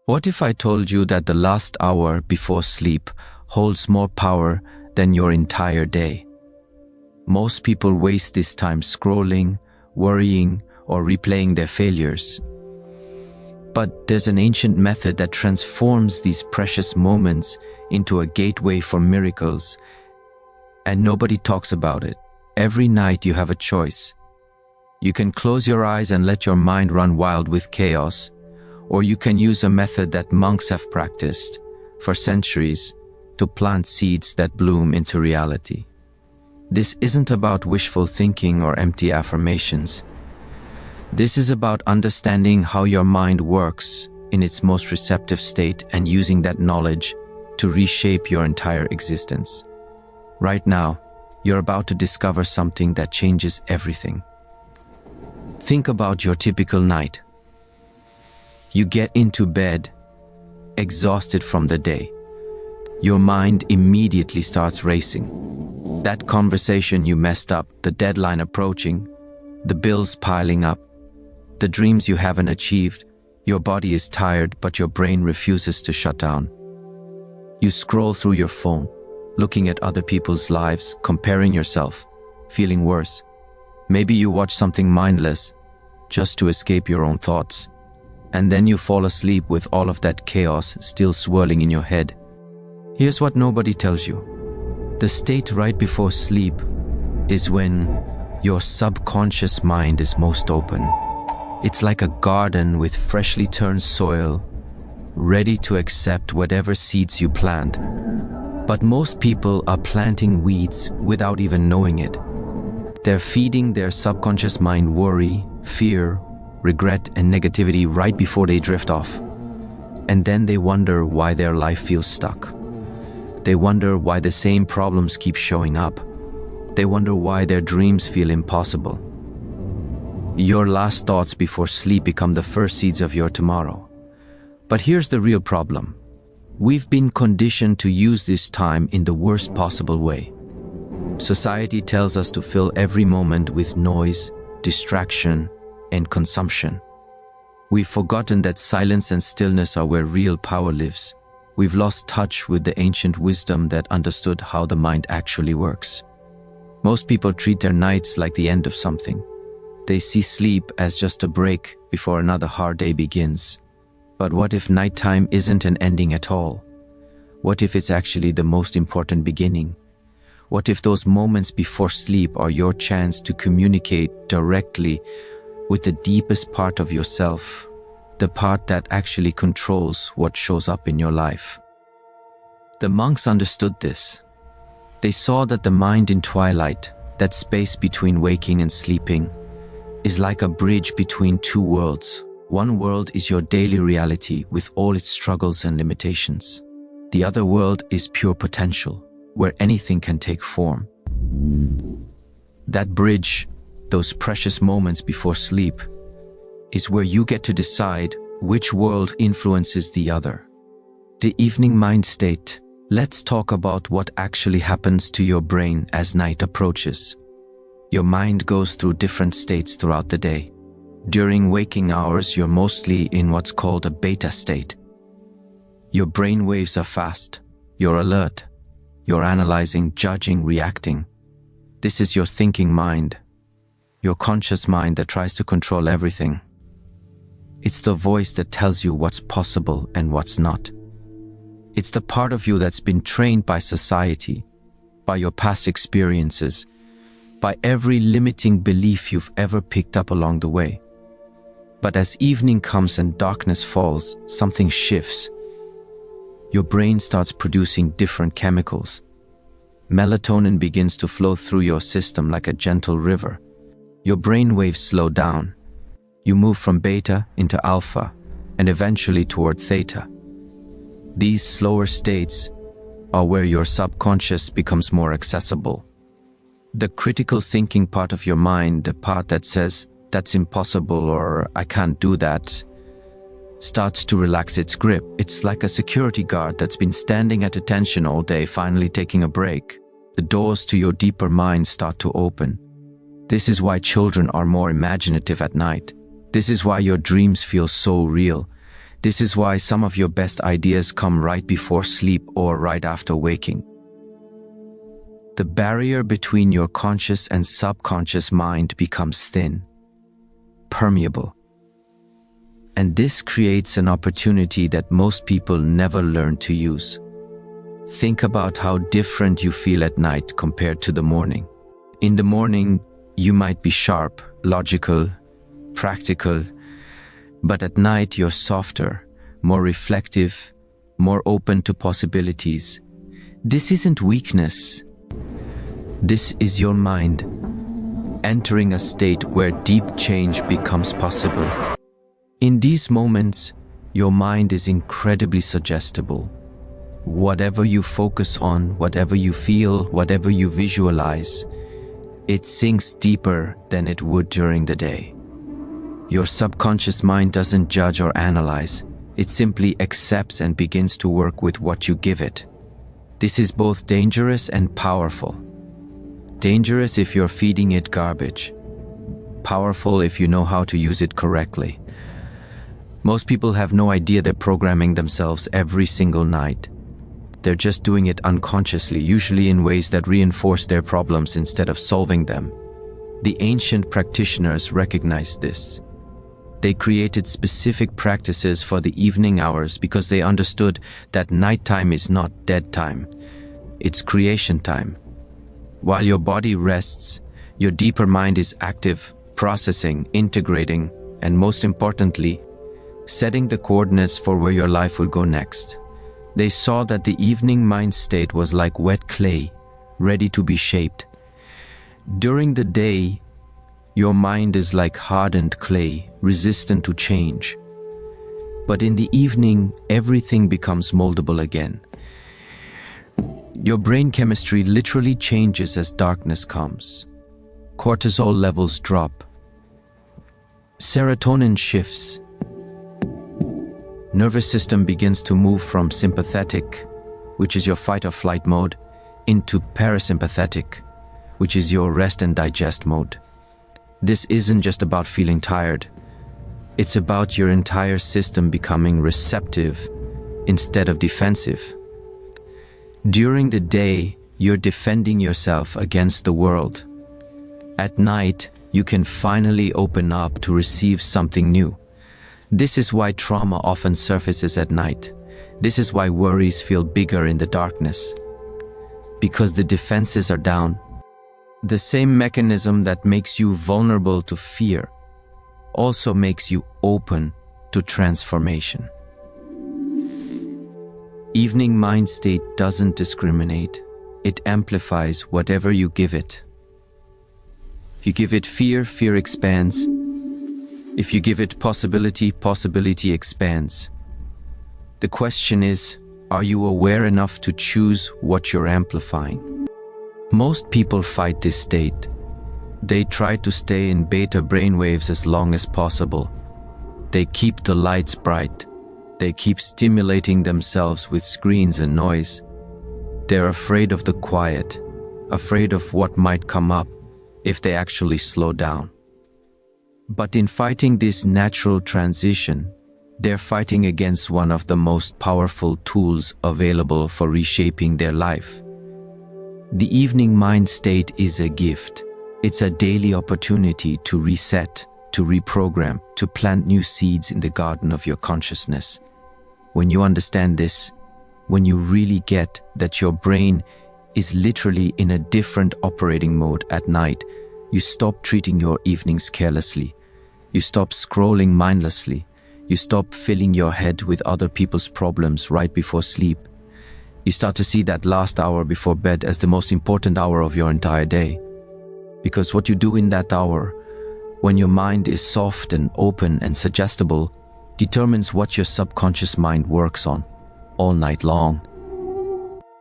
What if I told you that the last hour before sleep holds more power than your entire day? Most people waste this time scrolling, worrying, or replaying their failures. But there's an ancient method that transforms these precious moments into a gateway for miracles, and nobody talks about it. Every night you have a choice. You can close your eyes and let your mind run wild with chaos, or you can use a method that monks have practiced for centuries to plant seeds that bloom into reality. This isn't about wishful thinking or empty affirmations. This is about understanding how your mind works in its most receptive state and using that knowledge to reshape your entire existence. Right now, you're about to discover something that changes everything. Think about your typical night. You get into bed, exhausted from the day. Your mind immediately starts racing. That conversation you messed up, the deadline approaching, the bills piling up, the dreams you haven't achieved. Your body is tired, but your brain refuses to shut down. You scroll through your phone, looking at other people's lives, comparing yourself, feeling worse. Maybe you watch something mindless, just to escape your own thoughts. And then you fall asleep with all of that chaos still swirling in your head. Here's what nobody tells you. The state right before sleep is when your subconscious mind is most open. It's like a garden with freshly turned soil, ready to accept whatever seeds you plant. But most people are planting weeds without even knowing it. They're feeding their subconscious mind worry, fear, regret, and negativity right before they drift off. And then they wonder why their life feels stuck. They wonder why the same problems keep showing up. They wonder why their dreams feel impossible. Your last thoughts before sleep become the first seeds of your tomorrow. But here's the real problem. We've been conditioned to use this time in the worst possible way. Society tells us to fill every moment with noise, distraction, and consumption. We've forgotten that silence and stillness are where real power lives. We've lost touch with the ancient wisdom that understood how the mind actually works. Most people treat their nights like the end of something. They see sleep as just a break before another hard day begins. But what if nighttime isn't an ending at all? What if it's actually the most important beginning? What if those moments before sleep are your chance to communicate directly with the deepest part of yourself, the part that actually controls what shows up in your life? The monks understood this. They saw that the mind in twilight, that space between waking and sleeping, is like a bridge between two worlds. One world is your daily reality with all its struggles and limitations. The other world is pure potential, where anything can take form. That bridge, those precious moments before sleep, is where you get to decide which world influences the other. The evening mind state. Let's talk about what actually happens to your brain as night approaches. Your mind goes through different states throughout the day. During waking hours, you're mostly in what's called a beta state. Your brain waves are fast. You're alert. You're analyzing, judging, reacting. This is your thinking mind, your conscious mind that tries to control everything. It's the voice that tells you what's possible and what's not. It's the part of you that's been trained by society, by your past experiences, by every limiting belief you've ever picked up along the way. But as evening comes and darkness falls, something shifts. Your brain starts producing different chemicals. Melatonin begins to flow through your system like a gentle river. Your brain waves slow down. You move from beta into alpha and eventually toward theta. These slower states are where your subconscious becomes more accessible. The critical thinking part of your mind, the part that says, "That's impossible," or "I can't do that," starts to relax its grip. It's like a security guard that's been standing at attention all day, finally taking a break. The doors to your deeper mind start to open. This is why children are more imaginative at night. This is why your dreams feel so real. This is why some of your best ideas come right before sleep or right after waking. The barrier between your conscious and subconscious mind becomes thin, permeable. And this creates an opportunity that most people never learn to use. Think about how different you feel at night compared to the morning. In the morning, you might be sharp, logical, practical, but at night you're softer, more reflective, more open to possibilities. This isn't weakness. This is your mind entering a state where deep change becomes possible. In these moments, your mind is incredibly suggestible. Whatever you focus on, whatever you feel, whatever you visualize, it sinks deeper than it would during the day. Your subconscious mind doesn't judge or analyze. It simply accepts and begins to work with what you give it. This is both dangerous and powerful. Dangerous if you're feeding it garbage. Powerful if you know how to use it correctly. Most people have no idea they're programming themselves every single night. They're just doing it unconsciously, usually in ways that reinforce their problems instead of solving them. The ancient practitioners recognized this. They created specific practices for the evening hours because they understood that nighttime is not dead time. It's creation time. While your body rests, your deeper mind is active, processing, integrating, and most importantly, setting the coordinates for where your life will go next. They saw that the evening mind state was like wet clay, ready to be shaped. During the day, your mind is like hardened clay, resistant to change. But in the evening, everything becomes moldable again. Your brain chemistry literally changes as darkness comes. Cortisol levels drop. Serotonin shifts. Nervous system begins to move from sympathetic, which is your fight or flight mode, into parasympathetic, which is your rest and digest mode. This isn't just about feeling tired. It's about your entire system becoming receptive instead of defensive. During the day, you're defending yourself against the world. At night, you can finally open up to receive something new. This is why trauma often surfaces at night. This is why worries feel bigger in the darkness. Because the defenses are down. The same mechanism that makes you vulnerable to fear also makes you open to transformation. Evening mind state doesn't discriminate. It amplifies whatever you give it. If you give it fear, fear expands. If you give it possibility, possibility expands. The question is, are you aware enough to choose what you're amplifying? Most people fight this state. They try to stay in beta brainwaves as long as possible. They keep the lights bright. They keep stimulating themselves with screens and noise. They're afraid of the quiet, afraid of what might come up if they actually slow down. But in fighting this natural transition, they're fighting against one of the most powerful tools available for reshaping their life. The evening mind state is a gift. It's a daily opportunity to reset, to reprogram, to plant new seeds in the garden of your consciousness. When you understand this, when you really get that your brain is literally in a different operating mode at night, you stop treating your evenings carelessly. You stop scrolling mindlessly. You stop filling your head with other people's problems right before sleep. You start to see that last hour before bed as the most important hour of your entire day. Because what you do in that hour, when your mind is soft and open and suggestible, determines what your subconscious mind works on all night long.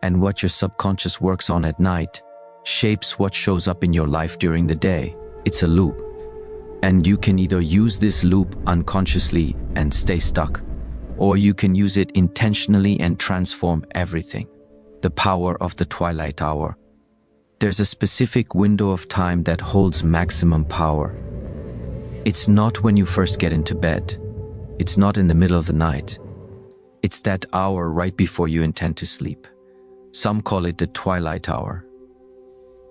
And what your subconscious works on at night shapes what shows up in your life during the day. It's a loop. And you can either use this loop unconsciously and stay stuck, or you can use it intentionally and transform everything. The power of the twilight hour. There's a specific window of time that holds maximum power. It's not when you first get into bed. It's not in the middle of the night. It's that hour right before you intend to sleep. Some call it the twilight hour.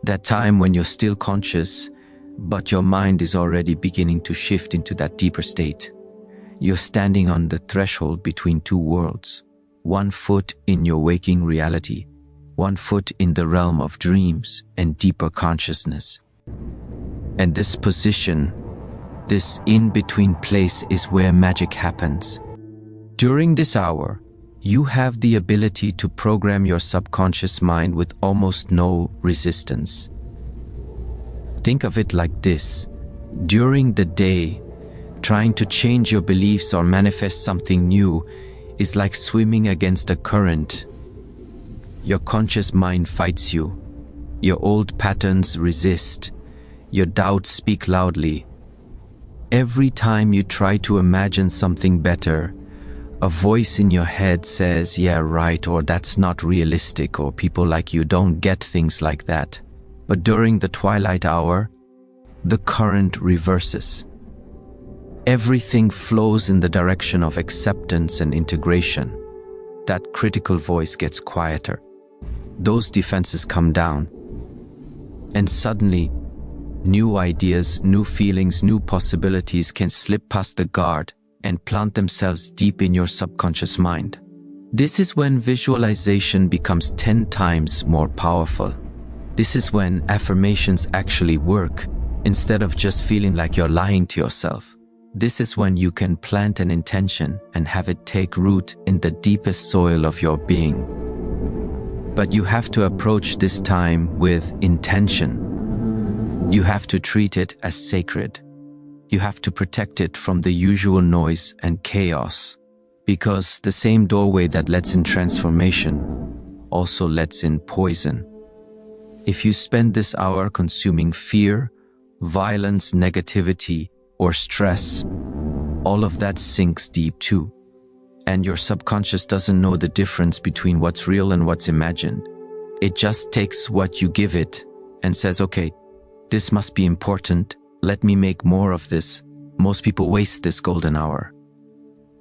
That time when you're still conscious, but your mind is already beginning to shift into that deeper state. You're standing on the threshold between two worlds. One foot in your waking reality, one foot in the realm of dreams and deeper consciousness. And this position, this in-between place is where magic happens. During this hour, you have the ability to program your subconscious mind with almost no resistance. Think of it like this. During the day, trying to change your beliefs or manifest something new is like swimming against a current. Your conscious mind fights you. Your old patterns resist. Your doubts speak loudly. Every time you try to imagine something better, a voice in your head says, "Yeah, right," or "That's not realistic," or "People like you don't get things like that." But during the twilight hour, the current reverses. Everything flows in the direction of acceptance and integration. That critical voice gets quieter. Those defenses come down. And suddenly, new ideas, new feelings, new possibilities can slip past the guard and plant themselves deep in your subconscious mind. This is when visualization becomes 10 times more powerful. This is when affirmations actually work, instead of just feeling like you're lying to yourself. This is when you can plant an intention and have it take root in the deepest soil of your being. But you have to approach this time with intention. You have to treat it as sacred. You have to protect it from the usual noise and chaos, because the same doorway that lets in transformation also lets in poison. If you spend this hour consuming fear, violence, negativity, or stress, all of that sinks deep too. And your subconscious doesn't know the difference between what's real and what's imagined. It just takes what you give it and says, "Okay, this must be important. Let me make more of this." Most people waste this golden hour.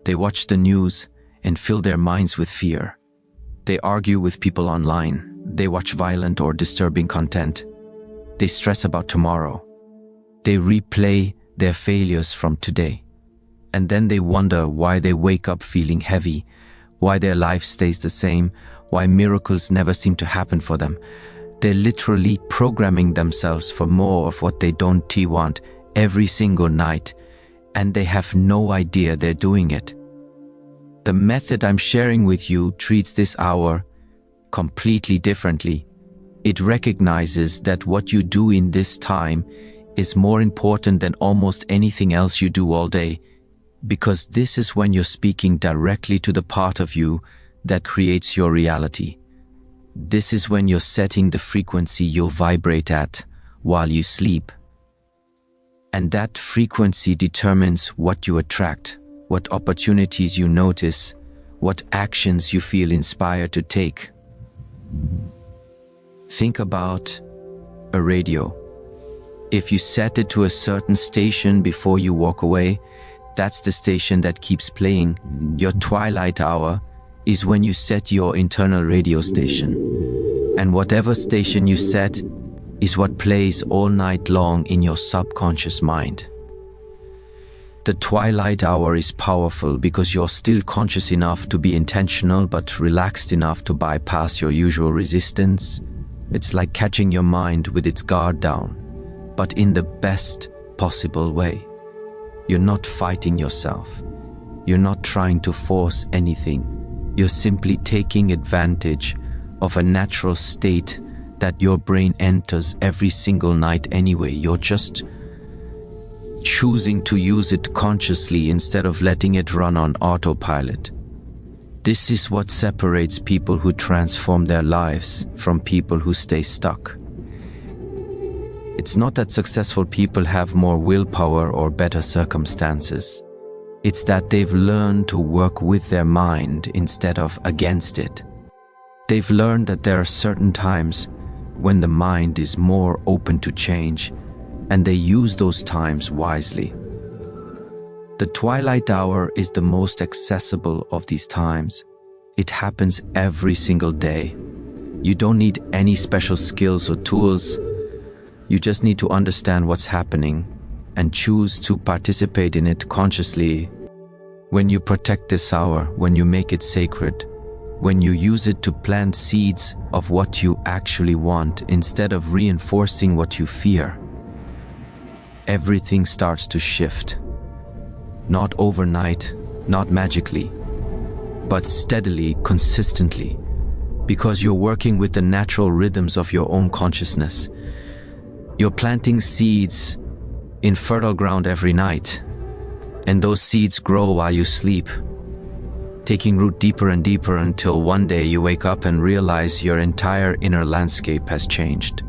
They watch the news and fill their minds with fear. They argue with people online. They watch violent or disturbing content. They stress about tomorrow. They replay their failures from today. And then they wonder why they wake up feeling heavy, why their life stays the same, why miracles never seem to happen for them. They're literally programming themselves for more of what they don't want every single night, and they have no idea they're doing it. The method I'm sharing with you treats this hour completely differently. It recognizes that what you do in this time is more important than almost anything else you do all day, because this is when you're speaking directly to the part of you that creates your reality. This is when you're setting the frequency you'll vibrate at while you sleep. And that frequency determines what you attract, what opportunities you notice, what actions you feel inspired to take. Think about a radio. If you set it to a certain station before you walk away, that's the station that keeps playing. Your twilight hour is when you set your internal radio station. And whatever station you set is what plays all night long in your subconscious mind. The twilight hour is powerful because you're still conscious enough to be intentional but relaxed enough to bypass your usual resistance. It's like catching your mind with its guard down, but in the best possible way. You're not fighting yourself. You're not trying to force anything. You're simply taking advantage of a natural state that your brain enters every single night anyway. You're just choosing to use it consciously instead of letting it run on autopilot. This is what separates people who transform their lives from people who stay stuck. It's not that successful people have more willpower or better circumstances. It's that they've learned to work with their mind instead of against it. They've learned that there are certain times when the mind is more open to change, and they use those times wisely. The twilight hour is the most accessible of these times. It happens every single day. You don't need any special skills or tools. You just need to understand what's happening and choose to participate in it consciously. When you protect this hour, when you make it sacred, when you use it to plant seeds of what you actually want instead of reinforcing what you fear, everything starts to shift. Not overnight, not magically, but steadily, consistently, because you're working with the natural rhythms of your own consciousness. You're planting seeds in fertile ground every night, and those seeds grow while you sleep, taking root deeper and deeper until one day you wake up and realize your entire inner landscape has changed.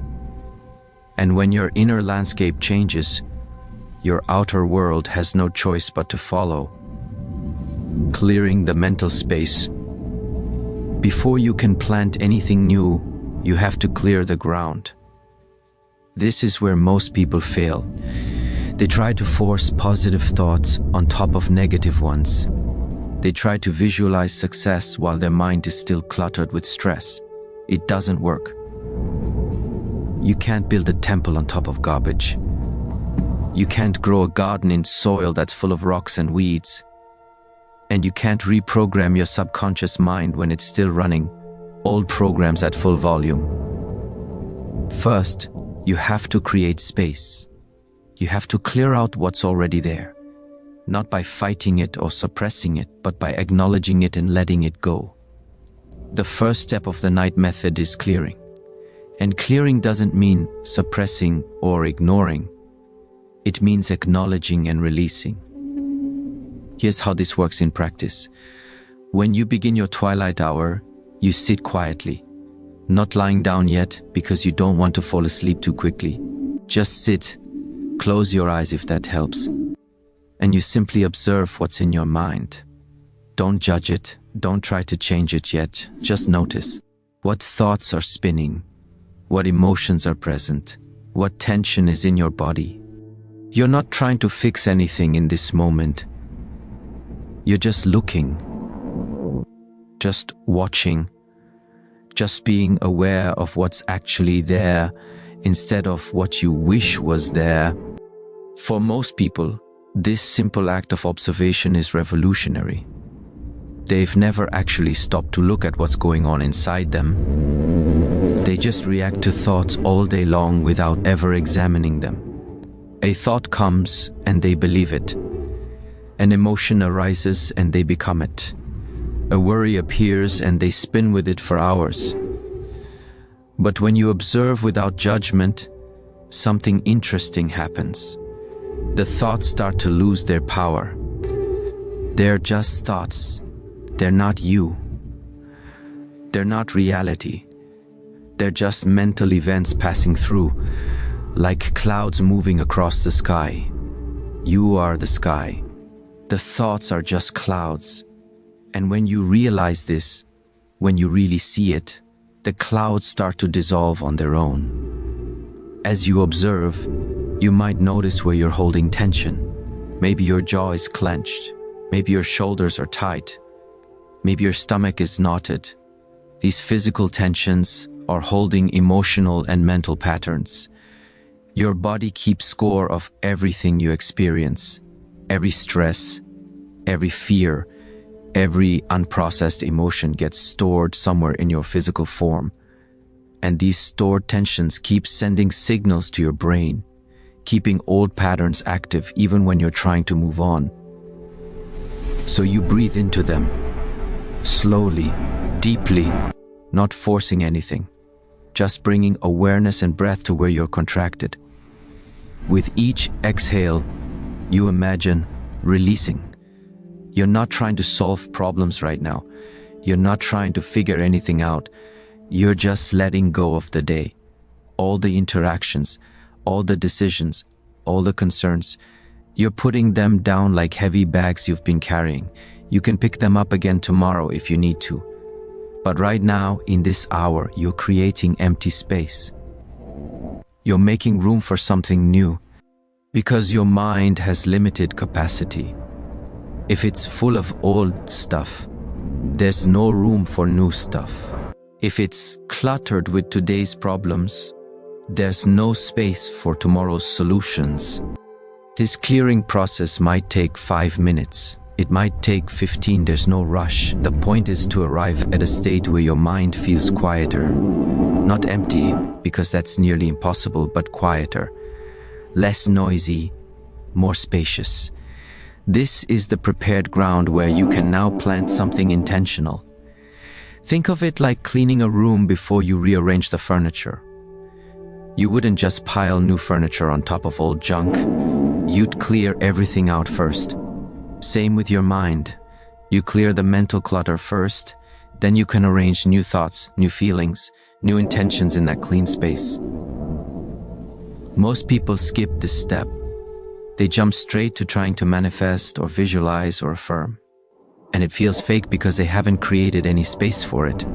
And when your inner landscape changes, your outer world has no choice but to follow, clearing the mental space. Before you can plant anything new, you have to clear the ground. This is where most people fail. They try to force positive thoughts on top of negative ones. They try to visualize success while their mind is still cluttered with stress. It doesn't work. You can't build a temple on top of garbage. You can't grow a garden in soil that's full of rocks and weeds. And you can't reprogram your subconscious mind when it's still running old programs at full volume. First, you have to create space. You have to clear out what's already there, not by fighting it or suppressing it, but by acknowledging it and letting it go. The first step of the night method is clearing. And clearing doesn't mean suppressing or ignoring. It means acknowledging and releasing. Here's how this works in practice. When you begin your twilight hour, you sit quietly, not lying down yet because you don't want to fall asleep too quickly. Just sit, close your eyes if that helps, and you simply observe what's in your mind. Don't judge it, don't try to change it yet, just notice. What thoughts are spinning? What emotions are present? What tension is in your body? You're not trying to fix anything in this moment. You're just looking, just watching, just being aware of what's actually there instead of what you wish was there. For most people, this simple act of observation is revolutionary. They've never actually stopped to look at what's going on inside them. They just react to thoughts all day long without ever examining them. A thought comes and they believe it. An emotion arises and they become it. A worry appears and they spin with it for hours. But when you observe without judgment, something interesting happens. The thoughts start to lose their power. They're just thoughts. They're not you. They're not reality. They're just mental events passing through, like clouds moving across the sky. You are the sky. The thoughts are just clouds. And when you realize this, when you really see it, the clouds start to dissolve on their own. As you observe, you might notice where you're holding tension. Maybe your jaw is clenched. Maybe your shoulders are tight. Maybe your stomach is knotted. These physical tensions are holding emotional and mental patterns. Your body keeps score of everything you experience, every stress, every fear, every unprocessed emotion gets stored somewhere in your physical form. And these stored tensions keep sending signals to your brain, keeping old patterns active even when you're trying to move on. So you breathe into them, slowly, deeply, not forcing anything, just bringing awareness and breath to where you're contracted. With each exhale, you imagine releasing. You're not trying to solve problems right now. You're not trying to figure anything out. You're just letting go of the day. All the interactions, all the decisions, all the concerns. You're putting them down like heavy bags you've been carrying. You can pick them up again tomorrow if you need to. But right now, in this hour, you're creating empty space. You're making room for something new, because your mind has limited capacity. If it's full of old stuff, there's no room for new stuff. If it's cluttered with today's problems, there's no space for tomorrow's solutions. This clearing process might take 5 minutes. It might take 15, there's no rush. The point is to arrive at a state where your mind feels quieter. Not empty, because that's nearly impossible, but quieter. Less noisy, more spacious. This is the prepared ground where you can now plant something intentional. Think of it like cleaning a room before you rearrange the furniture. You wouldn't just pile new furniture on top of old junk. You'd clear everything out first. Same with your mind. You clear the mental clutter first, then you can arrange new thoughts, new feelings, new intentions in that clean space. Most people skip this step. They jump straight to trying to manifest or visualize or affirm. And it feels fake because they haven't created any space for it.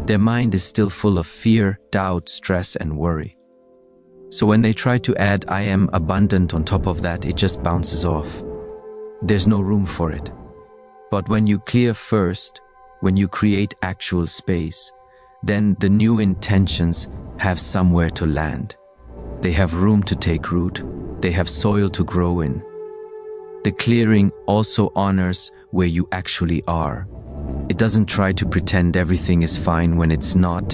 Their mind is still full of fear, doubt, stress, and worry. So when they try to add "I am abundant" on top of that, it just bounces off. There's no room for it. But when you clear first, when you create actual space, then the new intentions have somewhere to land. They have room to take root. They have soil to grow in. The clearing also honors where you actually are. It doesn't try to pretend everything is fine when it's not.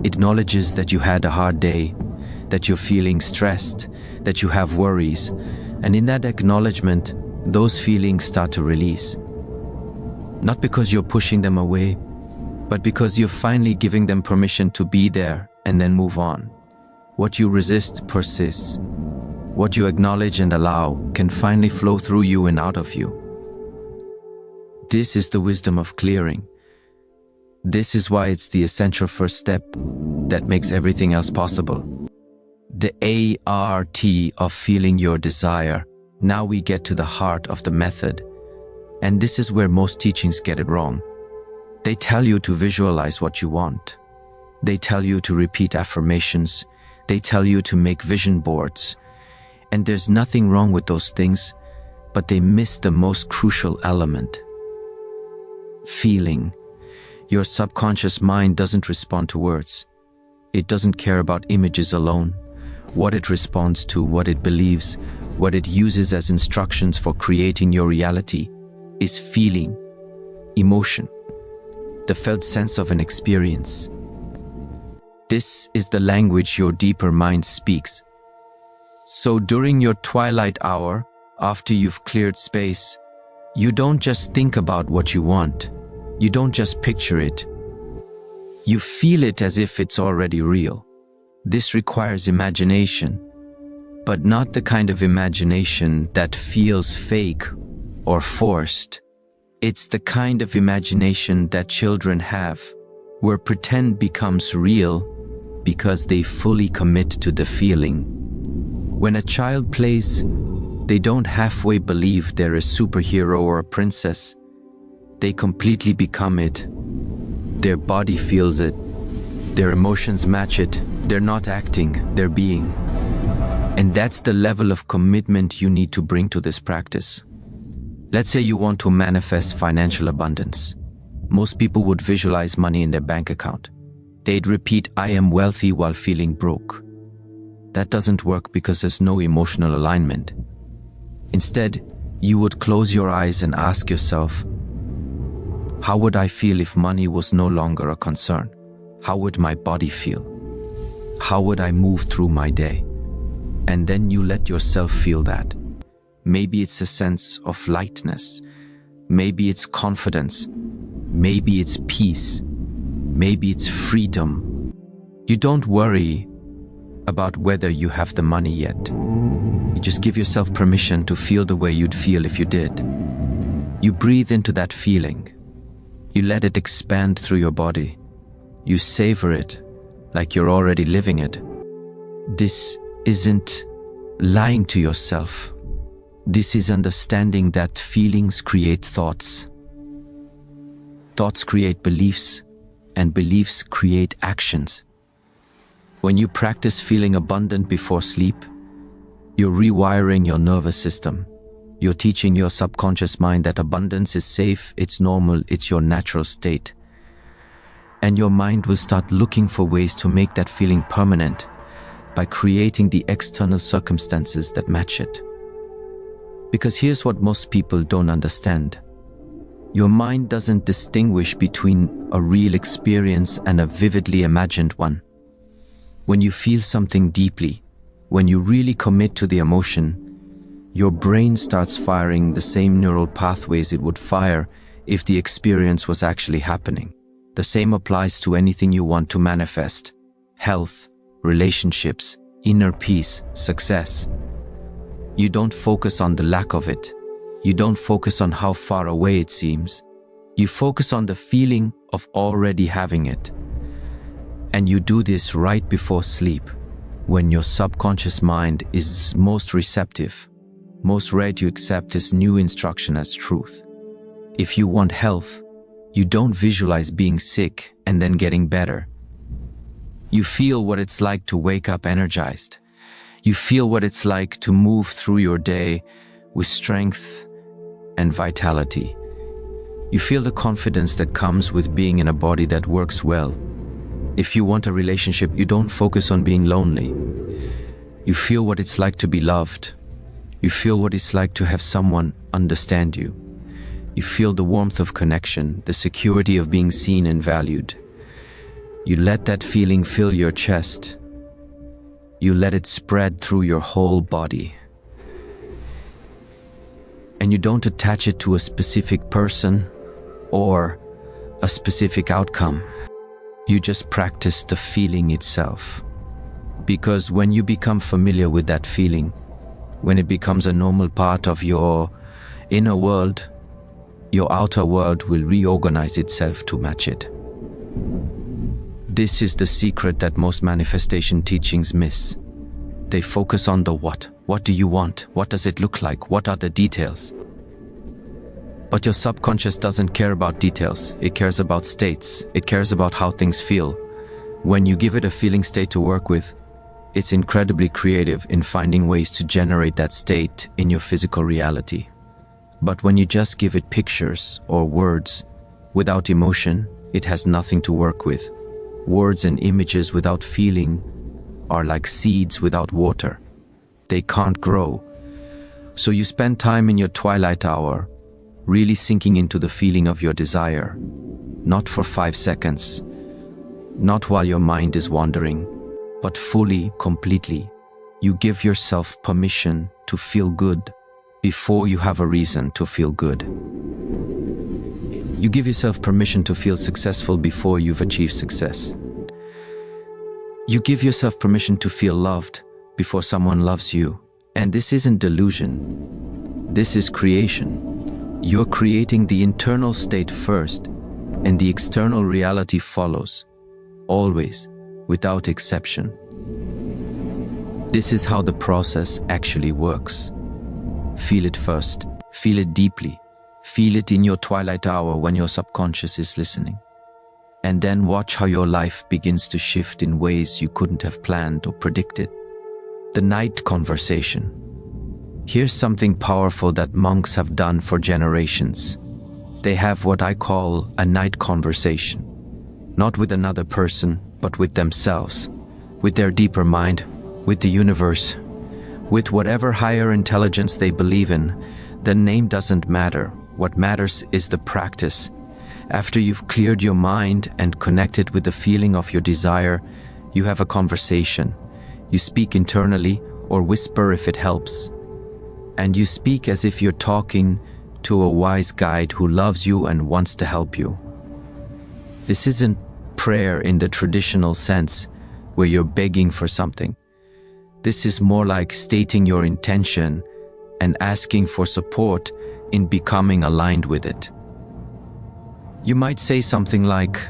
It acknowledges that you had a hard day, that you're feeling stressed, that you have worries, and in that acknowledgement, those feelings start to release. Not because you're pushing them away, but because you're finally giving them permission to be there and then move on. What you resist persists. What you acknowledge and allow can finally flow through you and out of you. This is the wisdom of clearing. This is why it's the essential first step that makes everything else possible. The ART of feeling your desire. Now we get to the heart of the method. And this is where most teachings get it wrong. They tell you to visualize what you want. They tell you to repeat affirmations. They tell you to make vision boards. And there's nothing wrong with those things, but they miss the most crucial element. Feeling. Your subconscious mind doesn't respond to words. It doesn't care about images alone. What it responds to, what it believes, what it uses as instructions for creating your reality is feeling, emotion, the felt sense of an experience. This is the language your deeper mind speaks. So during your twilight hour, after you've cleared space, you don't just think about what you want. You don't just picture it. You feel it as if it's already real. This requires imagination, but not the kind of imagination that feels fake or forced. It's the kind of imagination that children have, where pretend becomes real because they fully commit to the feeling. When a child plays, they don't halfway believe they're a superhero or a princess. They completely become it. Their body feels it. Their emotions match it. They're not acting, they're being. And that's the level of commitment you need to bring to this practice. Let's say you want to manifest financial abundance. Most people would visualize money in their bank account. They'd repeat, "I am wealthy," while feeling broke. That doesn't work because there's no emotional alignment. Instead, you would close your eyes and ask yourself, how would I feel if money was no longer a concern? How would my body feel? How would I move through my day? And then you let yourself feel that. Maybe it's a sense of lightness. Maybe it's confidence. Maybe it's peace. Maybe it's freedom. You don't worry about whether you have the money yet. You just give yourself permission to feel the way you'd feel if you did. You breathe into that feeling. You let it expand through your body. You savor it like you're already living it. This isn't lying to yourself. This is understanding that feelings create thoughts. Thoughts create beliefs, and beliefs create actions. When you practice feeling abundant before sleep, you're rewiring your nervous system. You're teaching your subconscious mind that abundance is safe, it's normal, it's your natural state. And your mind will start looking for ways to make that feeling permanent by creating the external circumstances that match it. Because here's what most people don't understand. Your mind doesn't distinguish between a real experience and a vividly imagined one. When you feel something deeply, when you really commit to the emotion, your brain starts firing the same neural pathways it would fire if the experience was actually happening. The same applies to anything you want to manifest: health, relationships, inner peace, success. You don't focus on the lack of it. You don't focus on how far away it seems. You focus on the feeling of already having it. And you do this right before sleep, when your subconscious mind is most receptive, most ready to accept this new instruction as truth. If you want health, you don't visualize being sick and then getting better. You feel what it's like to wake up energized. You feel what it's like to move through your day with strength and vitality. You feel the confidence that comes with being in a body that works well. If you want a relationship, you don't focus on being lonely. You feel what it's like to be loved. You feel what it's like to have someone understand you. You feel the warmth of connection, the security of being seen and valued. You let that feeling fill your chest. You let it spread through your whole body. And you don't attach it to a specific person or a specific outcome. You just practice the feeling itself. Because when you become familiar with that feeling, when it becomes a normal part of your inner world, your outer world will reorganize itself to match it. This is the secret that most manifestation teachings miss. They focus on the what. What do you want? What does it look like? What are the details? But your subconscious doesn't care about details. It cares about states. It cares about how things feel. When you give it a feeling state to work with, it's incredibly creative in finding ways to generate that state in your physical reality. But when you just give it pictures or words without emotion, it has nothing to work with. Words and images without feeling are like seeds without water. They can't grow. So you spend time in your twilight hour really sinking into the feeling of your desire, not for 5 seconds, not while your mind is wandering, but fully, completely. You give yourself permission to feel good before you have a reason to feel good. You give yourself permission to feel successful before you've achieved success. You give yourself permission to feel loved before someone loves you. And this isn't delusion. This is creation. You're creating the internal state first, and the external reality follows, always, without exception. This is how the process actually works. Feel it first. Feel it deeply. Feel it in your twilight hour when your subconscious is listening. And then watch how your life begins to shift in ways you couldn't have planned or predicted. The night conversation. Here's something powerful that monks have done for generations. They have what I call a night conversation. Not with another person, but with themselves, with their deeper mind, with the universe, with whatever higher intelligence they believe in. The name doesn't matter. What matters is the practice. After you've cleared your mind and connected with the feeling of your desire, you have a conversation. You speak internally or whisper if it helps. And you speak as if you're talking to a wise guide who loves you and wants to help you. This isn't prayer in the traditional sense, where you're begging for something. This is more like stating your intention and asking for support in becoming aligned with it. You might say something like,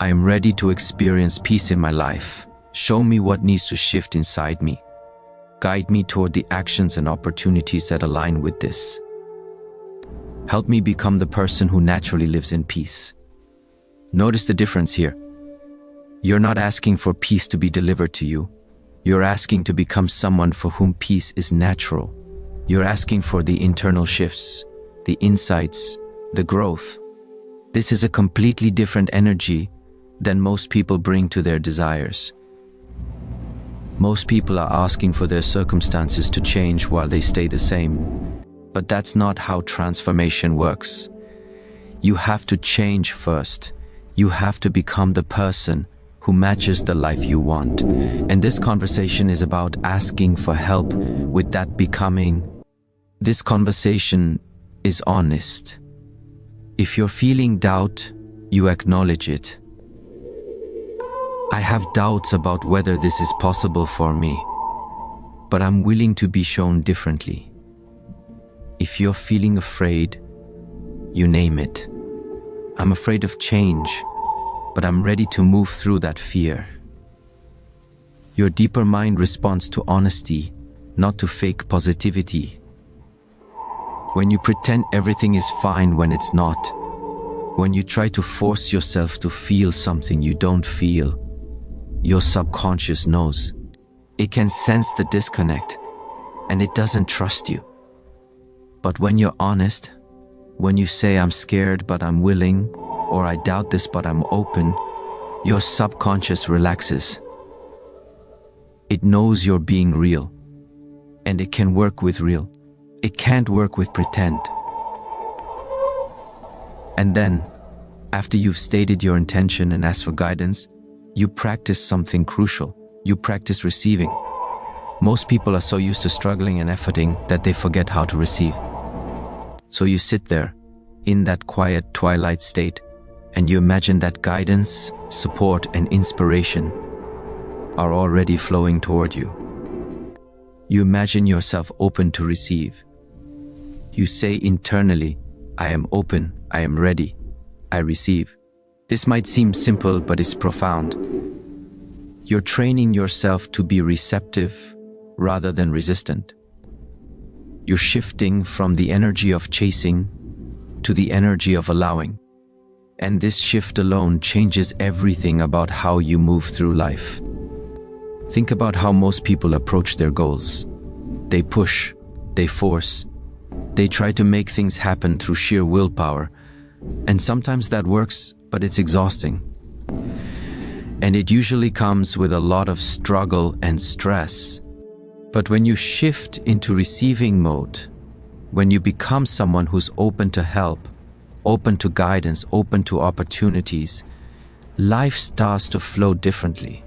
I am ready to experience peace in my life. Show me what needs to shift inside me. Guide me toward the actions and opportunities that align with this. Help me become the person who naturally lives in peace. Notice the difference here. You're not asking for peace to be delivered to you. You're asking to become someone for whom peace is natural. You're asking for the internal shifts, the insights, the growth. This is a completely different energy than most people bring to their desires. Most people are asking for their circumstances to change while they stay the same. But that's not how transformation works. You have to change first. You have to become the person who matches the life you want. And this conversation is about asking for help with that becoming. This conversation is honest. If you're feeling doubt, you acknowledge it. I have doubts about whether this is possible for me, but I'm willing to be shown differently. If you're feeling afraid, you name it. I'm afraid of change, but I'm ready to move through that fear. Your deeper mind responds to honesty, not to fake positivity. When you pretend everything is fine when it's not, when you try to force yourself to feel something you don't feel, your subconscious knows. It can sense the disconnect, and it doesn't trust you. But when you're honest, when you say I'm scared but I'm willing, or I doubt this but I'm open, your subconscious relaxes. It knows you're being real, and it can work with real. It can't work with pretend. And then, after you've stated your intention and asked for guidance, you practice something crucial. You practice receiving. Most people are so used to struggling and efforting that they forget how to receive. So you sit there, in that quiet twilight state, and you imagine that guidance, support, and inspiration are already flowing toward you. You imagine yourself open to receive. You say internally, I am open, I am ready, I receive. This might seem simple, but it's profound. You're training yourself to be receptive rather than resistant. You're shifting from the energy of chasing to the energy of allowing. And this shift alone changes everything about how you move through life. Think about how most people approach their goals. They push, they force, they try to make things happen through sheer willpower. And sometimes that works, but it's exhausting. And it usually comes with a lot of struggle and stress. But when you shift into receiving mode, when you become someone who's open to help, open to guidance, open to opportunities, life starts to flow differently.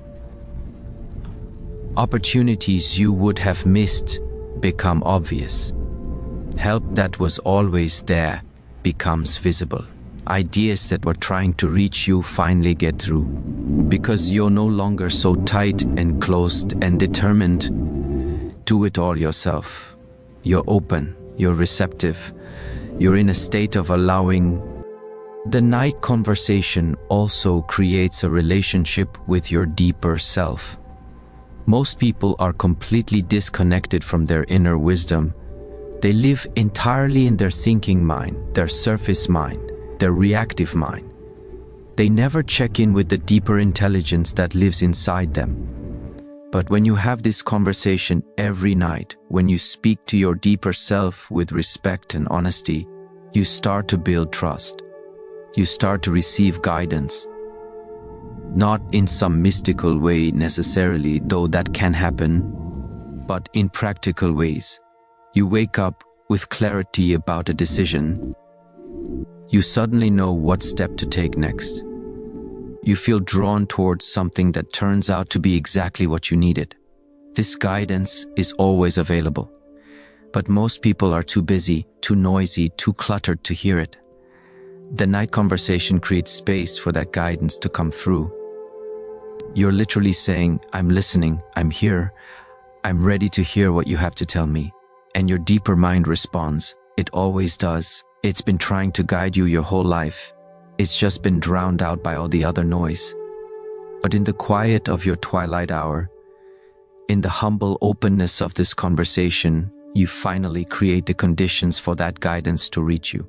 Opportunities you would have missed become obvious. Help that was always there becomes visible. Ideas that were trying to reach you finally get through, because you're no longer so tight and closed and determined. Do it all yourself. You're open, you're receptive, you're in a state of allowing. The night conversation also creates a relationship with your deeper self. Most people are completely disconnected from their inner wisdom. They live entirely in their thinking mind, their surface mind, their reactive mind. They never check in with the deeper intelligence that lives inside them. But when you have this conversation every night, when you speak to your deeper self with respect and honesty, you start to build trust. You start to receive guidance. Not in some mystical way necessarily, though that can happen, but in practical ways. You wake up with clarity about a decision. You suddenly know what step to take next. You feel drawn towards something that turns out to be exactly what you needed. This guidance is always available. But most people are too busy, too noisy, too cluttered to hear it. The night conversation creates space for that guidance to come through. You're literally saying, I'm listening, I'm here, I'm ready to hear what you have to tell me. And your deeper mind responds. It always does. It's been trying to guide you your whole life. It's just been drowned out by all the other noise. But in the quiet of your twilight hour, in the humble openness of this conversation, you finally create the conditions for that guidance to reach you.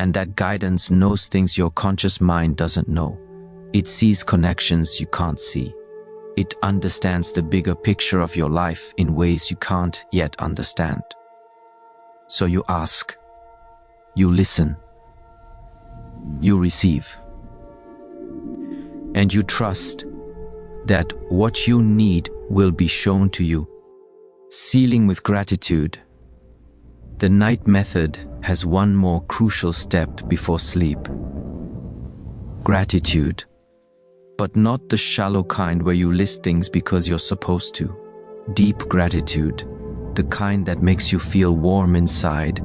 And that guidance knows things your conscious mind doesn't know. It sees connections you can't see. It understands the bigger picture of your life in ways you can't yet understand. So you ask, you listen, you receive, and you trust that what you need will be shown to you. Sealing with gratitude. The night method has one more crucial step before sleep. Gratitude. But not the shallow kind where you list things because you're supposed to. Deep gratitude. The kind that makes you feel warm inside.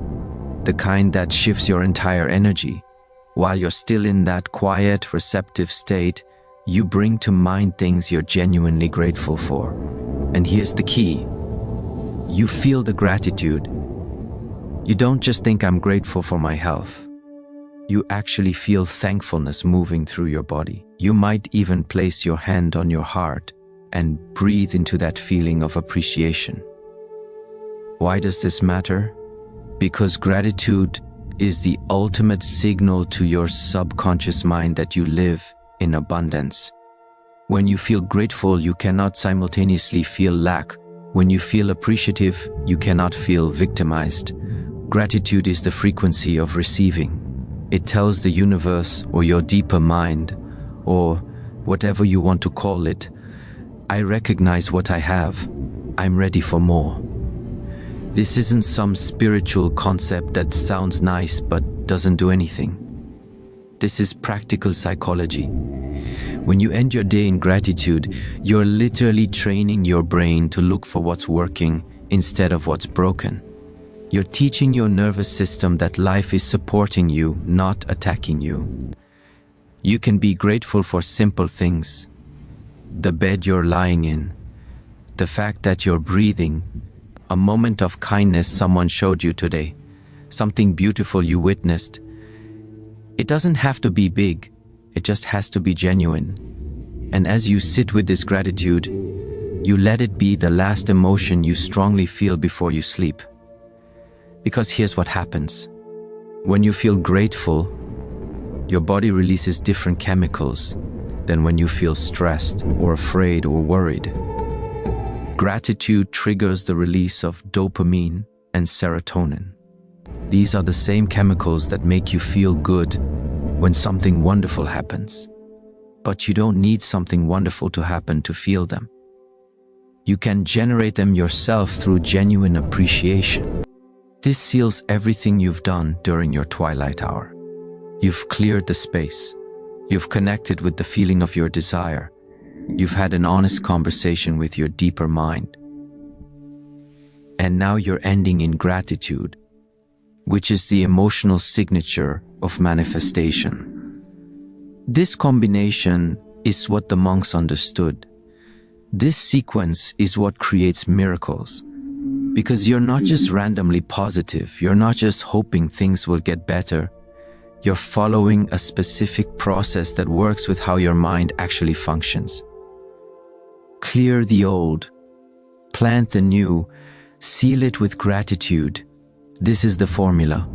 The kind that shifts your entire energy. While you're still in that quiet, receptive state, you bring to mind things you're genuinely grateful for. And here's the key. You feel the gratitude. You don't just think I'm grateful for my health. You actually feel thankfulness moving through your body. You might even place your hand on your heart and breathe into that feeling of appreciation. Why does this matter? Because gratitude is the ultimate signal to your subconscious mind that you live in abundance. When you feel grateful, you cannot simultaneously feel lack. When you feel appreciative, you cannot feel victimized. Gratitude is the frequency of receiving. It tells the universe or your deeper mind, or whatever you want to call it, I recognize what I have. I'm ready for more. This isn't some spiritual concept that sounds nice but doesn't do anything. This is practical psychology. When you end your day in gratitude, you're literally training your brain to look for what's working instead of what's broken. You're teaching your nervous system that life is supporting you, not attacking you. You can be grateful for simple things. The bed you're lying in, the fact that you're breathing, a moment of kindness someone showed you today, something beautiful you witnessed. It doesn't have to be big, it just has to be genuine. And as you sit with this gratitude, you let it be the last emotion you strongly feel before you sleep. Because here's what happens. When you feel grateful, your body releases different chemicals than when you feel stressed or afraid or worried. Gratitude triggers the release of dopamine and serotonin. These are the same chemicals that make you feel good when something wonderful happens. But you don't need something wonderful to happen to feel them. You can generate them yourself through genuine appreciation. This seals everything you've done during your twilight hour. You've cleared the space. You've connected with the feeling of your desire. You've had an honest conversation with your deeper mind. And now you're ending in gratitude, which is the emotional signature of manifestation. This combination is what the monks understood. This sequence is what creates miracles. Because you're not just randomly positive, you're not just hoping things will get better. You're following a specific process that works with how your mind actually functions. Clear the old, plant the new, seal it with gratitude. This is the formula.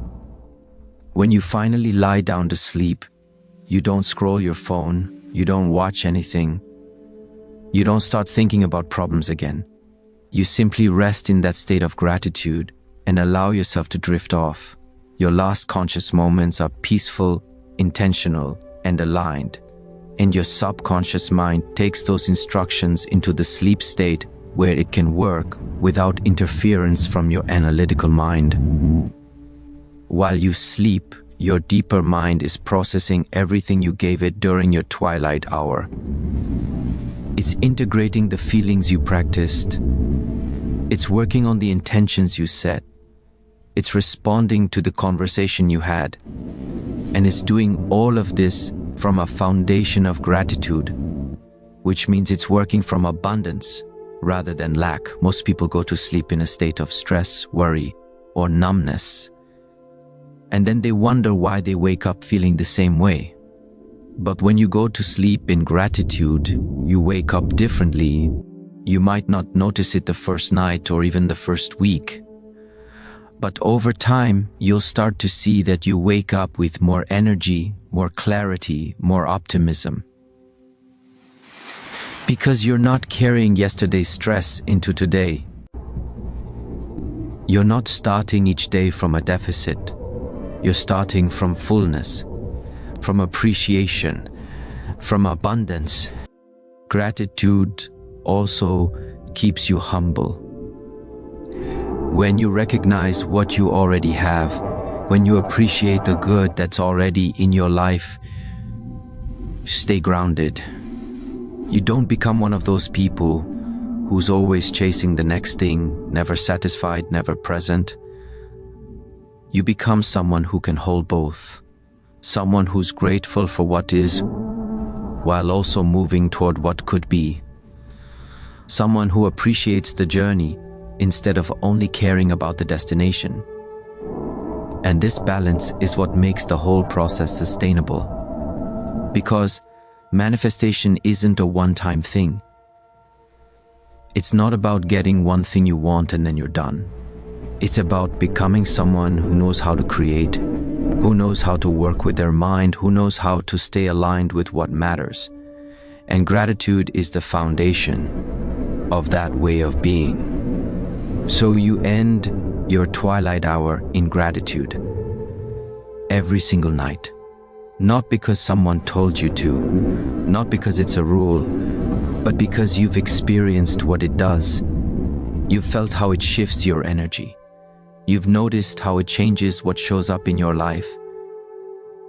When you finally lie down to sleep, you don't scroll your phone, you don't watch anything, you don't start thinking about problems again. You simply rest in that state of gratitude and allow yourself to drift off. Your last conscious moments are peaceful, intentional, and aligned. And your subconscious mind takes those instructions into the sleep state where it can work without interference from your analytical mind. While you sleep, your deeper mind is processing everything you gave it during your twilight hour. It's integrating the feelings you practiced. It's working on the intentions you set. It's responding to the conversation you had. And it's doing all of this from a foundation of gratitude, which means it's working from abundance rather than lack. Most people go to sleep in a state of stress, worry, or numbness. And then they wonder why they wake up feeling the same way. But when you go to sleep in gratitude, you wake up differently. You might not notice it the first night or even the first week. But over time, you'll start to see that you wake up with more energy, more clarity, more optimism. Because you're not carrying yesterday's stress into today. You're not starting each day from a deficit. You're starting from fullness, from appreciation, from abundance. Gratitude also keeps you humble. When you recognize what you already have, when you appreciate the good that's already in your life, stay grounded. You don't become one of those people who's always chasing the next thing, never satisfied, never present. You become someone who can hold both. Someone who's grateful for what is, while also moving toward what could be. Someone who appreciates the journey instead of only caring about the destination. And this balance is what makes the whole process sustainable. Because manifestation isn't a one-time thing. It's not about getting one thing you want and then you're done. It's about becoming someone who knows how to create, who knows how to work with their mind, who knows how to stay aligned with what matters. And gratitude is the foundation of that way of being. So you end your twilight hour in gratitude every single night. Not because someone told you to, not because it's a rule, but because you've experienced what it does. You've felt how it shifts your energy. You've noticed how it changes what shows up in your life.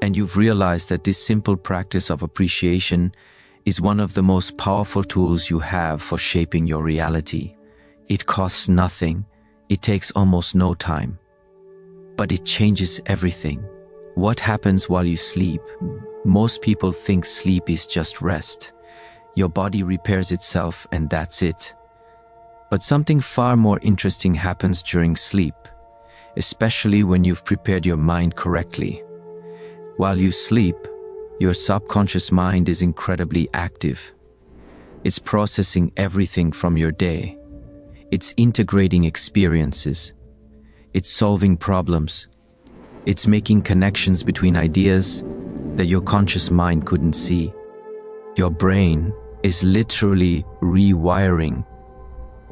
And you've realized that this simple practice of appreciation is one of the most powerful tools you have for shaping your reality. It costs nothing. It takes almost no time. But it changes everything. What happens while you sleep? Most people think sleep is just rest. Your body repairs itself and that's it. But something far more interesting happens during sleep, especially when you've prepared your mind correctly. While you sleep, your subconscious mind is incredibly active. It's processing everything from your day. It's integrating experiences. It's solving problems. It's making connections between ideas that your conscious mind couldn't see. Your brain is literally rewiring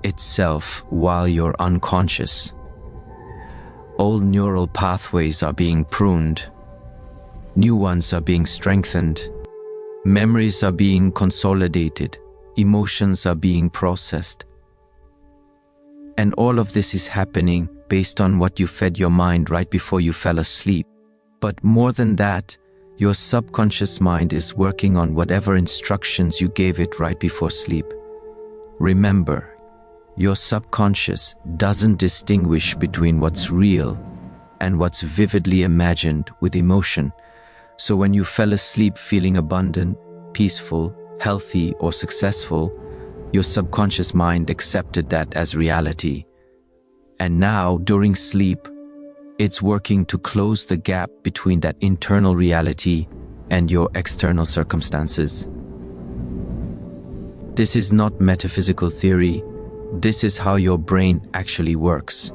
itself while you're unconscious. Old neural pathways are being pruned. New ones are being strengthened. Memories are being consolidated. Emotions are being processed. And all of this is happening based on what you fed your mind right before you fell asleep. But more than that, your subconscious mind is working on whatever instructions you gave it right before sleep. Remember, your subconscious doesn't distinguish between what's real and what's vividly imagined with emotion. So when you fell asleep feeling abundant, peaceful, healthy, or successful, your subconscious mind accepted that as reality. And now, during sleep, it's working to close the gap between that internal reality and your external circumstances. This is not metaphysical theory. This is how your brain actually works.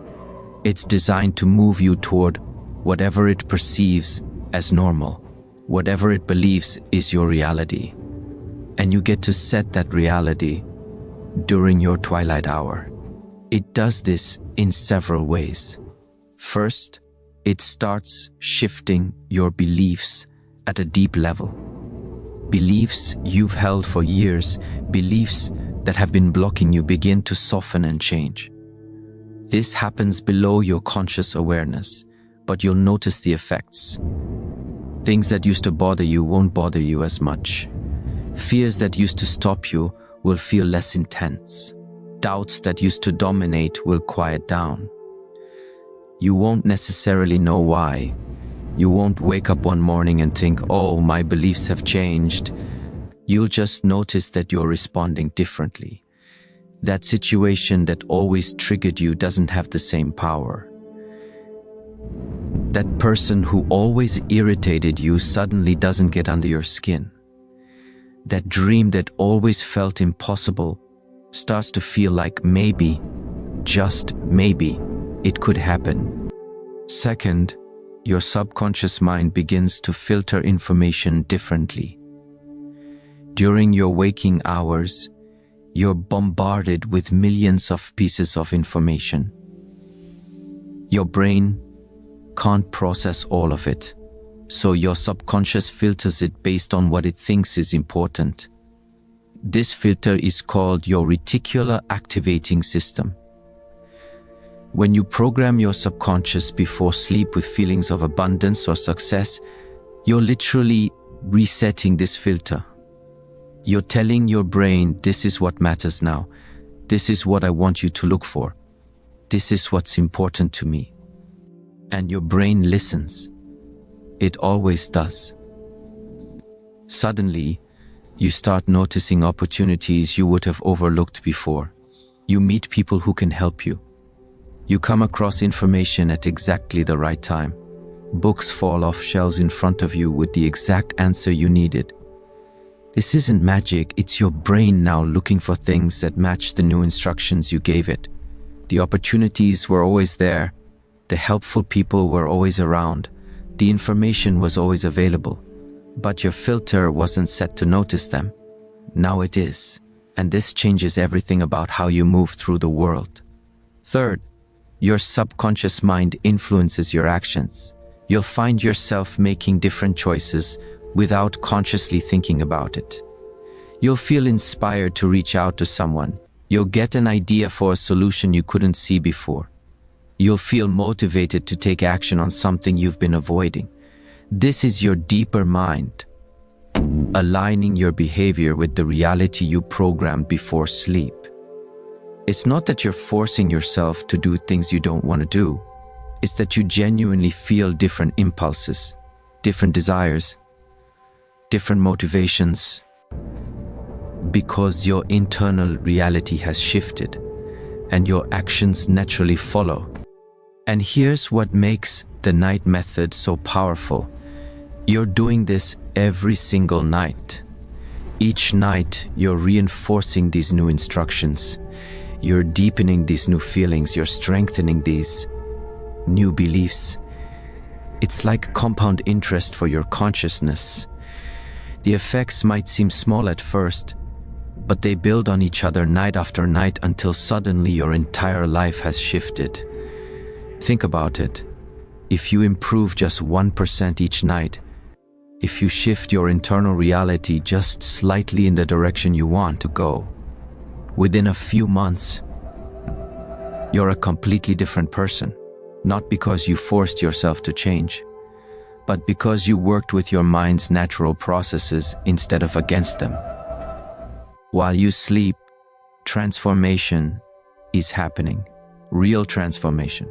It's designed to move you toward whatever it perceives as normal, whatever it believes is your reality. And you get to set that reality during your twilight hour. It does this in several ways. First, it starts shifting your beliefs at a deep level. Beliefs you've held for years, beliefs that have been blocking you begin to soften and change. This happens below your conscious awareness, but you'll notice the effects. Things that used to bother you won't bother you as much. Fears that used to stop you will feel less intense. Doubts that used to dominate will quiet down. You won't necessarily know why. You won't wake up one morning and think, oh, my beliefs have changed. You'll just notice that you're responding differently. That situation that always triggered you doesn't have the same power. That person who always irritated you suddenly doesn't get under your skin. That dream that always felt impossible starts to feel like maybe, just maybe, it could happen. Second, your subconscious mind begins to filter information differently. During your waking hours, you're bombarded with millions of pieces of information. Your brain can't process all of it, so your subconscious filters it based on what it thinks is important. This filter is called your reticular activating system. When you program your subconscious before sleep with feelings of abundance or success, you're literally resetting this filter. You're telling your brain, this is what matters now. This is what I want you to look for. This is what's important to me. And your brain listens. It always does. Suddenly, you start noticing opportunities you would have overlooked before. You meet people who can help you. You come across information at exactly the right time. Books fall off shelves in front of you with the exact answer you needed. This isn't magic, it's your brain now looking for things that match the new instructions you gave it. The opportunities were always there. The helpful people were always around. The information was always available. But your filter wasn't set to notice them. Now it is. And this changes everything about how you move through the world. Third, your subconscious mind influences your actions. You'll find yourself making different choices without consciously thinking about it. You'll feel inspired to reach out to someone. You'll get an idea for a solution you couldn't see before. You'll feel motivated to take action on something you've been avoiding. This is your deeper mind, aligning your behavior with the reality you programmed before sleep. It's not that you're forcing yourself to do things you don't want to do. It's that you genuinely feel different impulses, different desires, different motivations, because your internal reality has shifted and your actions naturally follow. And here's what makes the night method so powerful. You're doing this every single night. Each night, you're reinforcing these new instructions. You're deepening these new feelings. You're strengthening these new beliefs. It's like compound interest for your consciousness. The effects might seem small at first, but they build on each other night after night until suddenly your entire life has shifted. Think about it. If you improve just 1% each night, if you shift your internal reality just slightly in the direction you want to go, within a few months, you're a completely different person. Not because you forced yourself to change, but because you worked with your mind's natural processes instead of against them. While you sleep, transformation is happening. Real transformation.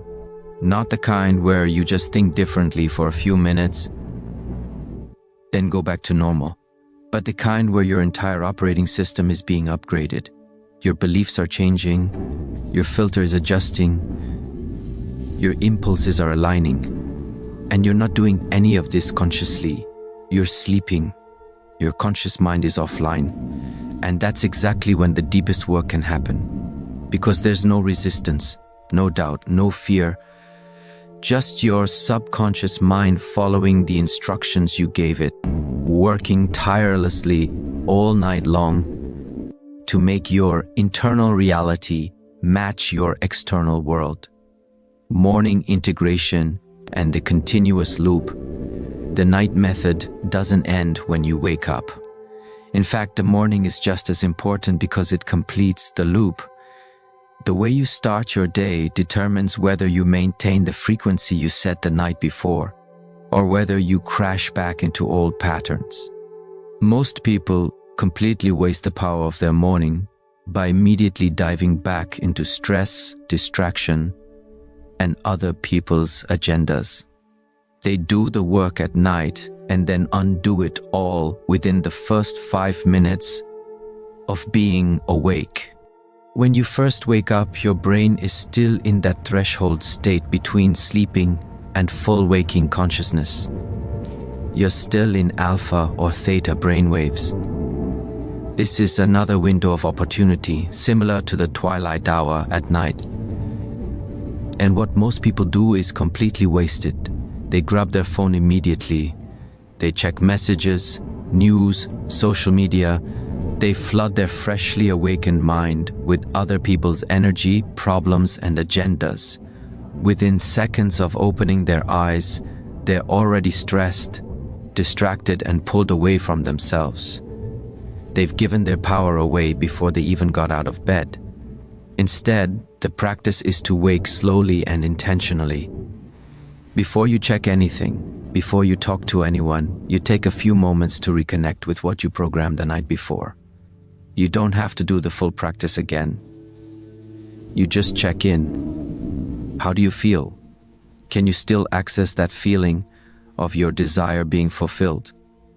Not the kind where you just think differently for a few minutes, then go back to normal, but the kind where your entire operating system is being upgraded. Your beliefs are changing, your filter is adjusting, your impulses are aligning, and you're not doing any of this consciously. You're sleeping. Your conscious mind is offline. And that's exactly when the deepest work can happen. Because there's no resistance, no doubt, no fear. Just your subconscious mind following the instructions you gave it, working tirelessly all night long to make your internal reality match your external world. Morning integration and the continuous loop. The night method doesn't end when you wake up. In fact, the morning is just as important because it completes the loop. The way you start your day determines whether you maintain the frequency you set the night before, or whether you crash back into old patterns. Most people completely waste the power of their morning by immediately diving back into stress, distraction, and other people's agendas. They do the work at night and then undo it all within the first 5 minutes of being awake. When you first wake up, your brain is still in that threshold state between sleeping and full waking consciousness. You're still in alpha or theta brainwaves. This is another window of opportunity, similar to the twilight hour at night. And what most people do is completely waste it. They grab their phone immediately. They check messages, news, social media. They flood their freshly awakened mind with other people's energy, problems, and agendas, Within seconds of opening their eyes, they're already stressed, distracted, and pulled away from themselves. They've given their power away before they even got out of bed. Instead, the practice is to wake slowly and intentionally. Before you check anything, before you talk to anyone, you take a few moments to reconnect with what you programmed the night before. You don't have to do the full practice again. You just check in. How do you feel? Can you still access that feeling of your desire being fulfilled?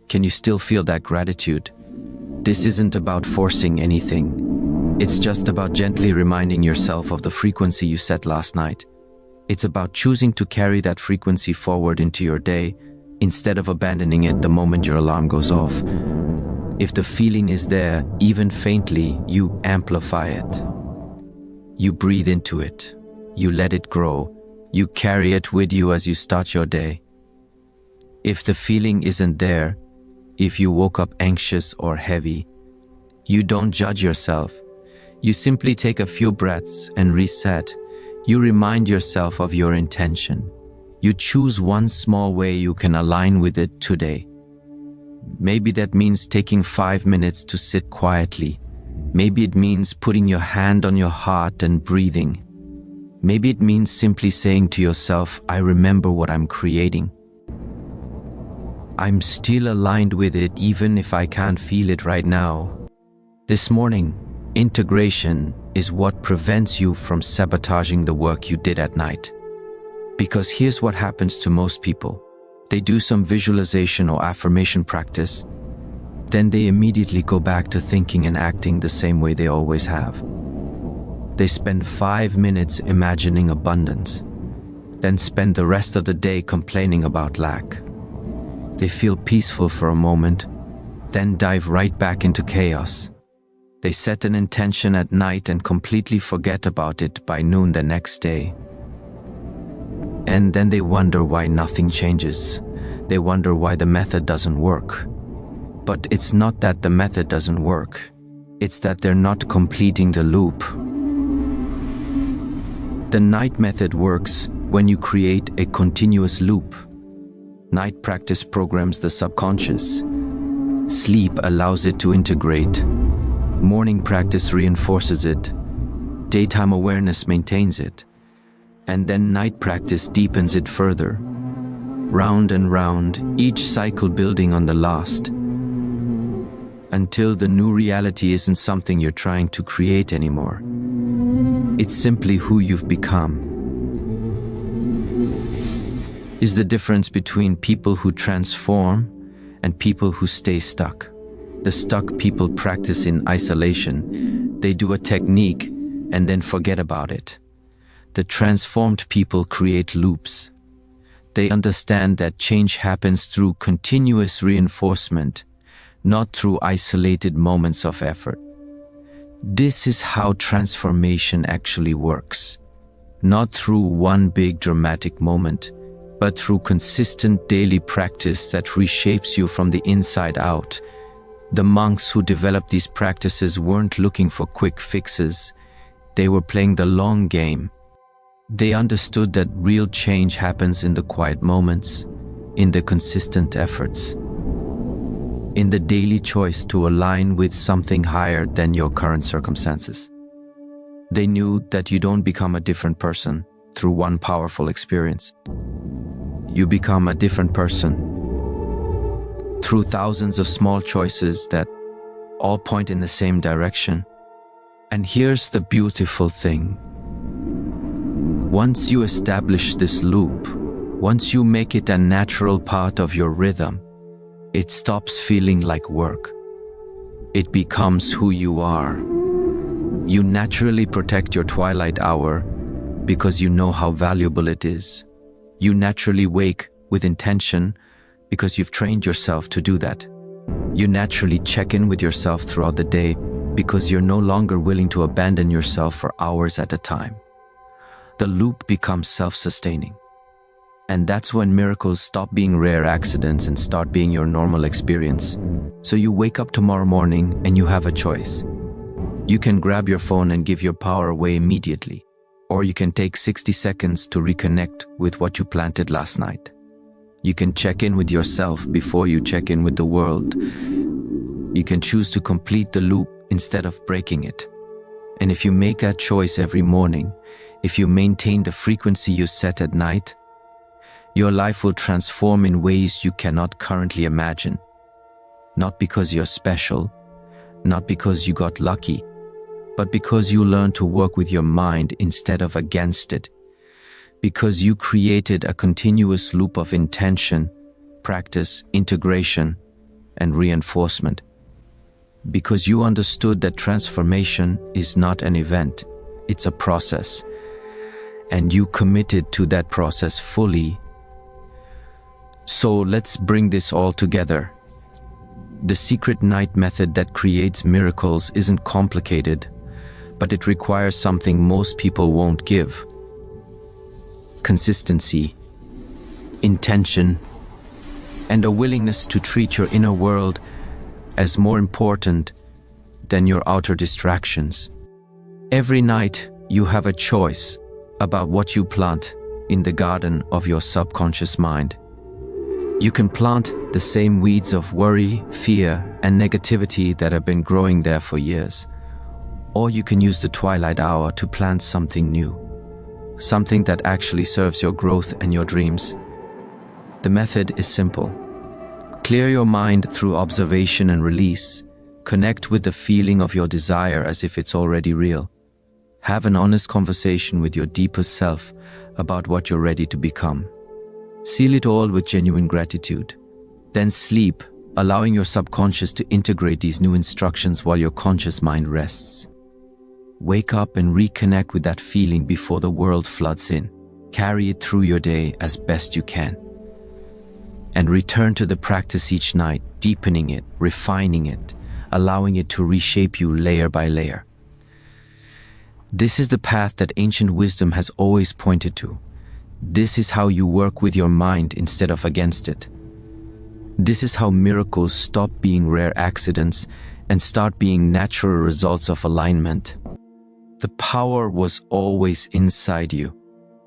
Can you still feel that gratitude? This isn't about forcing anything. It's just about gently reminding yourself of the frequency you set last night. It's about choosing to carry that frequency forward into your day instead of abandoning it the moment your alarm goes off. If the feeling is there, even faintly, you amplify it. You breathe into it. You let it grow. You carry it with you as you start your day. If the feeling isn't there, if you woke up anxious or heavy, you don't judge yourself. You simply take a few breaths and reset. You remind yourself of your intention. You choose one small way you can align with it today. Maybe that means taking 5 minutes to sit quietly. Maybe it means putting your hand on your heart and breathing. Maybe it means simply saying to yourself, I remember what I'm creating. I'm still aligned with it even if I can't feel it right now. This morning, integration is what prevents you from sabotaging the work you did at night. Because here's what happens to most people. They do some visualization or affirmation practice, then they immediately go back to thinking and acting the same way they always have. They spend 5 minutes imagining abundance, then spend the rest of the day complaining about lack. They feel peaceful for a moment, then dive right back into chaos. They set an intention at night and completely forget about it by noon the next day. And then they wonder why nothing changes. They wonder why the method doesn't work. But it's not that the method doesn't work. It's that they're not completing the loop. The night method works when you create a continuous loop. Night practice programs the subconscious. Sleep allows it to integrate. Morning practice reinforces it. Daytime awareness maintains it. And then night practice deepens it further. Round and round, each cycle building on the last. Until the new reality isn't something you're trying to create anymore. It's simply who you've become. Is the difference between people who transform and people who stay stuck. The stuck people practice in isolation. They do a technique and then forget about it. The transformed people create loops. They understand that change happens through continuous reinforcement, not through isolated moments of effort. This is how transformation actually works. Not through one big dramatic moment, but through consistent daily practice that reshapes you from the inside out. The monks who developed these practices weren't looking for quick fixes. They were playing the long game. They understood that real change happens in the quiet moments, in the consistent efforts, in the daily choice to align with something higher than your current circumstances. They knew that you don't become a different person through one powerful experience. You become a different person through thousands of small choices that all point in the same direction. And here's the beautiful thing. Once you establish this loop, once you make it a natural part of your rhythm, it stops feeling like work. It becomes who you are. You naturally protect your twilight hour because you know how valuable it is. You naturally wake with intention because you've trained yourself to do that. You naturally check in with yourself throughout the day because you're no longer willing to abandon yourself for hours at a time. The loop becomes self-sustaining. And that's when miracles stop being rare accidents and start being your normal experience. So you wake up tomorrow morning and you have a choice. You can grab your phone and give your power away immediately. Or you can take 60 seconds to reconnect with what you planted last night. You can check in with yourself before you check in with the world. You can choose to complete the loop instead of breaking it. And if you make that choice every morning, if you maintain the frequency you set at night, your life will transform in ways you cannot currently imagine. Not because you're special, not because you got lucky, but because you learned to work with your mind instead of against it. Because you created a continuous loop of intention, practice, integration, and reinforcement. Because you understood that transformation is not an event, it's a process. And you committed to that process fully. So let's bring this all together. The secret night method that creates miracles isn't complicated, but it requires something most people won't give. Consistency, intention, and a willingness to treat your inner world as more important than your outer distractions. Every night you have a choice about what you plant in the garden of your subconscious mind. You can plant the same weeds of worry, fear, and negativity that have been growing there for years. Or you can use the twilight hour to plant something new. Something that actually serves your growth and your dreams. The method is simple. Clear your mind through observation and release. Connect with the feeling of your desire as if it's already real. Have an honest conversation with your deepest self about what you're ready to become. Seal it all with genuine gratitude. Then sleep, allowing your subconscious to integrate these new instructions while your conscious mind rests. Wake up and reconnect with that feeling before the world floods in. Carry it through your day as best you can. And return to the practice each night, deepening it, refining it, allowing it to reshape you layer by layer. This is the path that ancient wisdom has always pointed to. This is how you work with your mind instead of against it. This is how miracles stop being rare accidents and start being natural results of alignment. The power was always inside you.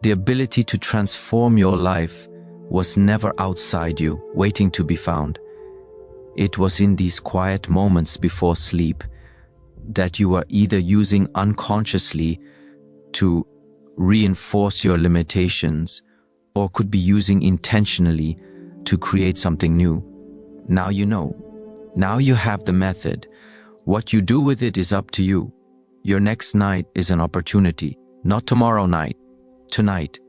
The ability to transform your life was never outside you, waiting to be found. It was in these quiet moments before sleep that you are either using unconsciously to reinforce your limitations or could be using intentionally to create something new. Now you know. Now you have the method. What you do with it is up to you. Your next night is an opportunity, not tomorrow night, tonight.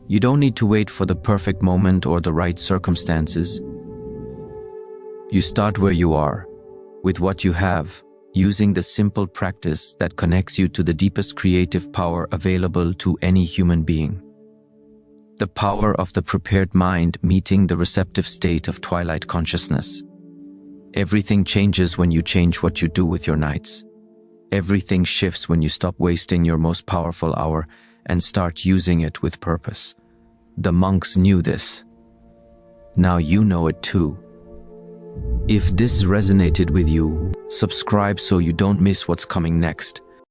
You don't need to wait for the perfect moment or the right circumstances. You start where you are, with what you have, using the simple practice that connects you to the deepest creative power available to any human being. The power of the prepared mind meeting the receptive state of twilight consciousness. Everything changes when you change what you do with your nights. Everything shifts when you stop wasting your most powerful hour and start using it with purpose. The monks knew this. Now you know it too. If this resonated with you, subscribe so you don't miss what's coming next.